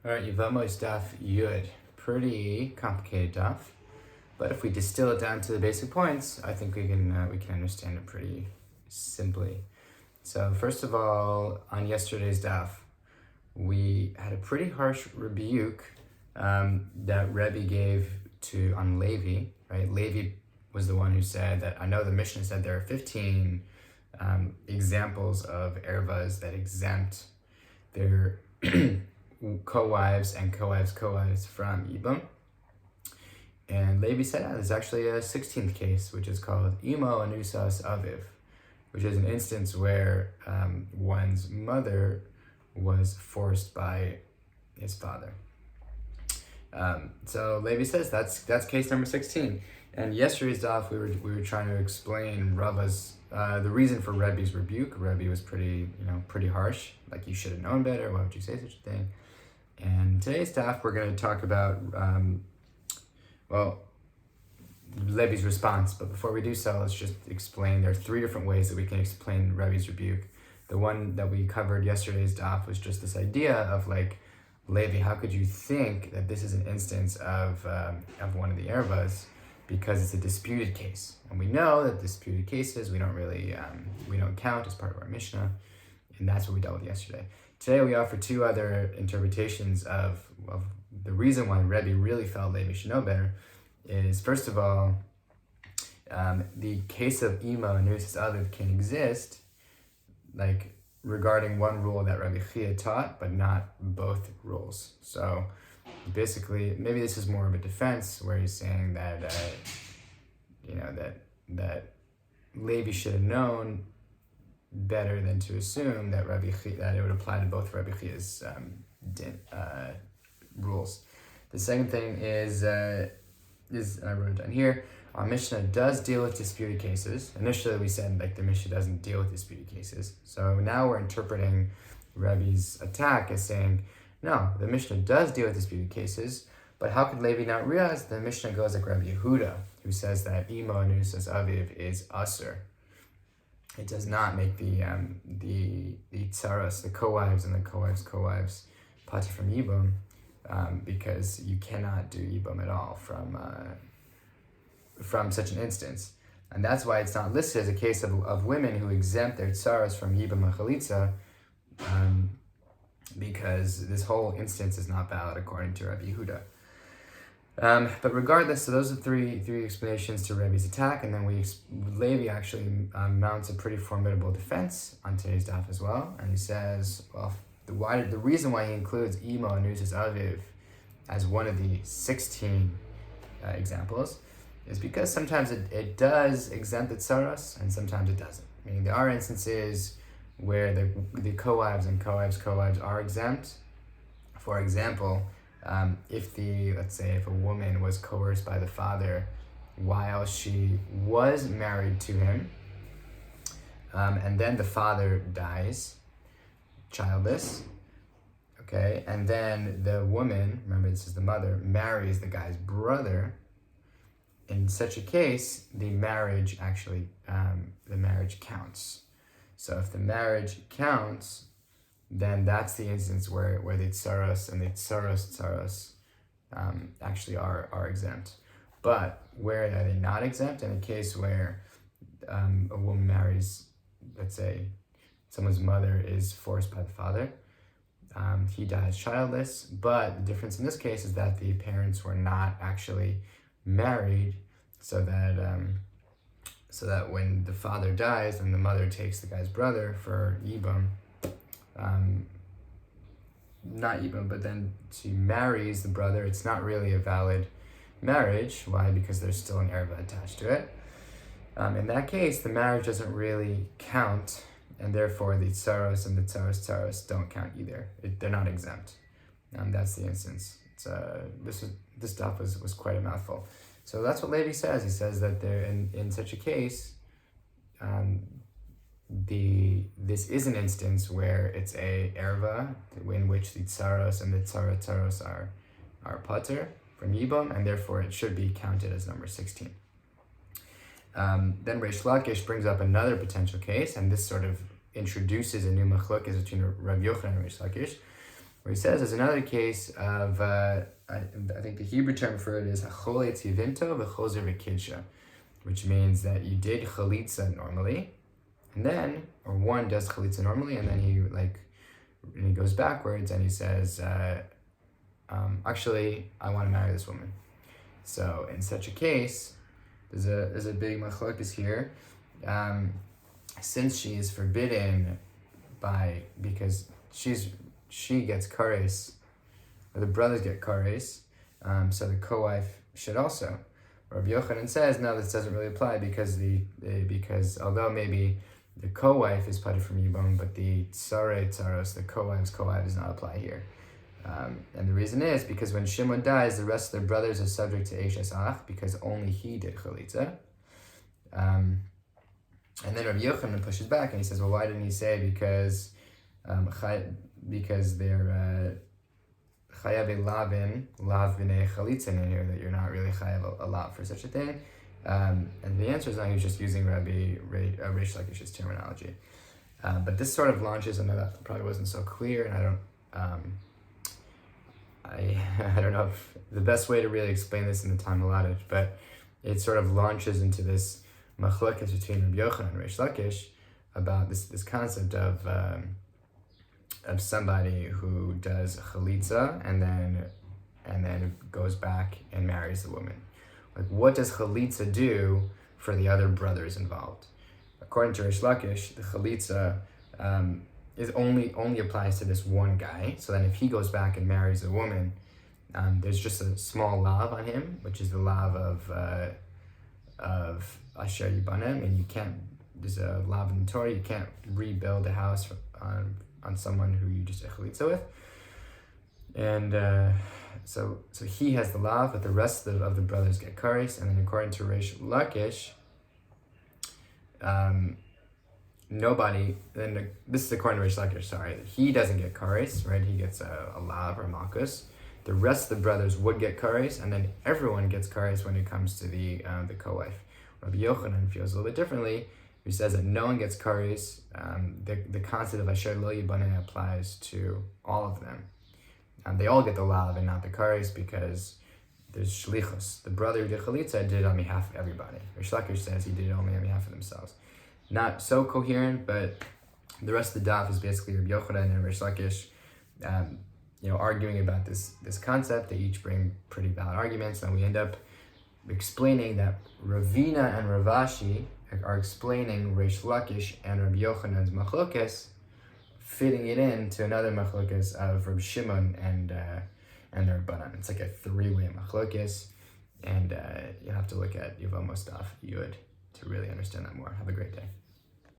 All right, Yevamos Daf Yud. Pretty complicated daf, but if we distill it down to the basic points, I think we can understand it pretty simply. So first of all, on yesterday's daf, we had a pretty harsh rebuke that Rebbe gave on Levi. Right, Levi was the one who said that. I know the Mishnah said there are 15 examples of ervas that exempt their co-wives and co-wives from Yibam. And Levi said there's actually a 16th case, which is called Imo Anusas Aviv, which is an instance where one's mother was forced by his father. So Levi says that's case number 16. And yesterday's daf, we were trying to explain Rava's the reason for Rebbe's rebuke. Rebbe was pretty harsh, like you should have known better. Why would you say such a thing? And today's daf, we're going to talk about Levi's response. But before we do so, let's just explain. There are 3 different ways that we can explain Rebbe's rebuke. The one that we covered yesterday's daf was just this idea of like, Levi, how could you think that this is an instance of one of the ervas? Because it's a disputed case, and we know that disputed cases we don't count as part of our Mishnah, and that's what we dealt with yesterday. Today we offer 2 other interpretations of the reason why Rebbe really felt Levi should know better. Is first of all, the case of Imo and Nusas Aviv can exist, like regarding one rule that Rabbi Chia taught, but not both rules. So basically, maybe this is more of a defense where he's saying that that Levi should have known better than to assume that that it would apply to both Rabbi Chia's rules. The second thing is I wrote it down here. Our Mishnah does deal with disputed cases. Initially, we said like the Mishnah doesn't deal with disputed cases. So now we're interpreting Rebbe's attack as saying, no, the Mishnah does deal with disputed cases, but how could Levi not realize the Mishnah goes like Rabbi Yehuda, who says that Imo Nusas Aviv is Asur. It does not make the tsaras, the co-wives and the co-wives pati from Yibam, because you cannot do Yibam at all from such an instance. And that's why it's not listed as a case of women who exempt their tsaras from Yibam and Chalitza, because this whole instance is not valid according to Rabbi Yehuda. But regardless, so those are three explanations to Rebbe's attack, and then Levi actually mounts a pretty formidable defense on today's daf as well, and he says, well, the reason why he includes Imo and Nusas Aviv as one of the 16 examples is because sometimes it does exempt the tsaros, and sometimes it doesn't. Meaning there are instances where the co-wives and co-wives are exempt. For example, if a woman was coerced by the father while she was married to him, and then the father dies, childless, okay, and then the woman, remember this is the mother, marries the guy's brother. In such a case, the marriage counts. So if the marriage counts, then that's the instance where the tsaros and the tsaros actually are exempt. But where are they not exempt? In a case where a woman marries, let's say, someone's mother is forced by the father, he dies childless, but the difference in this case is that the parents were not actually married, so that when the father dies, then the mother takes the guy's brother for Yibam, not Yibam, but then she marries the brother. It's not really a valid marriage. Why? Because there's still an erva attached to it. In that case, the marriage doesn't really count, and therefore the tsaros and the tsaros don't count either. They're not exempt. That's the instance. This stuff was quite a mouthful. So that's what Levi says. He says that in such a case, this is an instance where it's a erva in which the tsaros and the tsaros are pater from Yibam, and therefore it should be counted as number 16. Then Reish Lakish brings up another potential case, and this sort of introduces a new machlokes between Rav Yochanan and Reish Lakish. Where he says there's another case of, I think the Hebrew term for it is hachole tzivinto v'chozer v'kidsha, which means that you did chalitza normally, and then, or one does chalitza normally, and then he goes backwards and he says, actually, I want to marry this woman. So in such a case, there's a big machlokes here. Since she is forbidden because she gets kares, or the brothers get kares, so the co-wife should also. Rabbi Yochanan says, no, this doesn't really apply because although maybe the co-wife is parted from Yibam, but the tsare tsaros, the co-wife does not apply here. And the reason is because when Shimon dies, the rest of their brothers are subject to Eish Ach because only he did chalitza. And then Rabbi Yochanan pushes back and he says, well, why didn't he say because they're chayav lav b'nei chalitzin in here, that you're not really chayav a lav for such a thing. And the answer is no, he was just using Reish Lakish's terminology. But this sort of launches, I know that probably wasn't so clear, and I don't know if the best way to really explain this in the time allotted, but it sort of launches into this machlokes between Rabbi Yochanan and Reish Lakish about this concept of somebody who does chalitza and then goes back and marries the woman. Like, what does chalitza do for the other brothers involved? According to Reish Lakish, the chalitza is only applies to this one guy. So then if he goes back and marries a woman, there's just a small lav on him, which is the lav of Asher Yibanem, and you can't, there's a lav in the Torah, you can't rebuild a house on someone who you just chalitza with. And so he has the lav, but the rest of the brothers get kares. And then according to Reish Lakish, nobody, then this is according to Reish Lakish, sorry, he doesn't get kares, right? He gets a lav or malchus. The rest of the brothers would get kares, and then everyone gets kares when it comes to the co-wife. Rabbi Yochanan feels a little bit differently. He says that no one gets kares. The concept of Asher Lo Yibaneh applies to all of them. They all get the lav and not the kares because there's shlichus. The brother who did chalitza did it on behalf of everybody. Reish Lakish says he did it only on behalf of themselves. Not so coherent, but the rest of the daf is basically Rabbi Yochanan and Reish Lakish, arguing about this concept. They each bring pretty valid arguments, and we end up explaining that Ravina and Ravashi are explaining Reish Lakish and Rabbi Yochanan's machlokes, fitting it into another machlokes of Rabbi Shimon and the Rabbanan. It's like a three-way machlokes, and you have to look at Yevamos Daf Yud to really understand that more. Have a great day.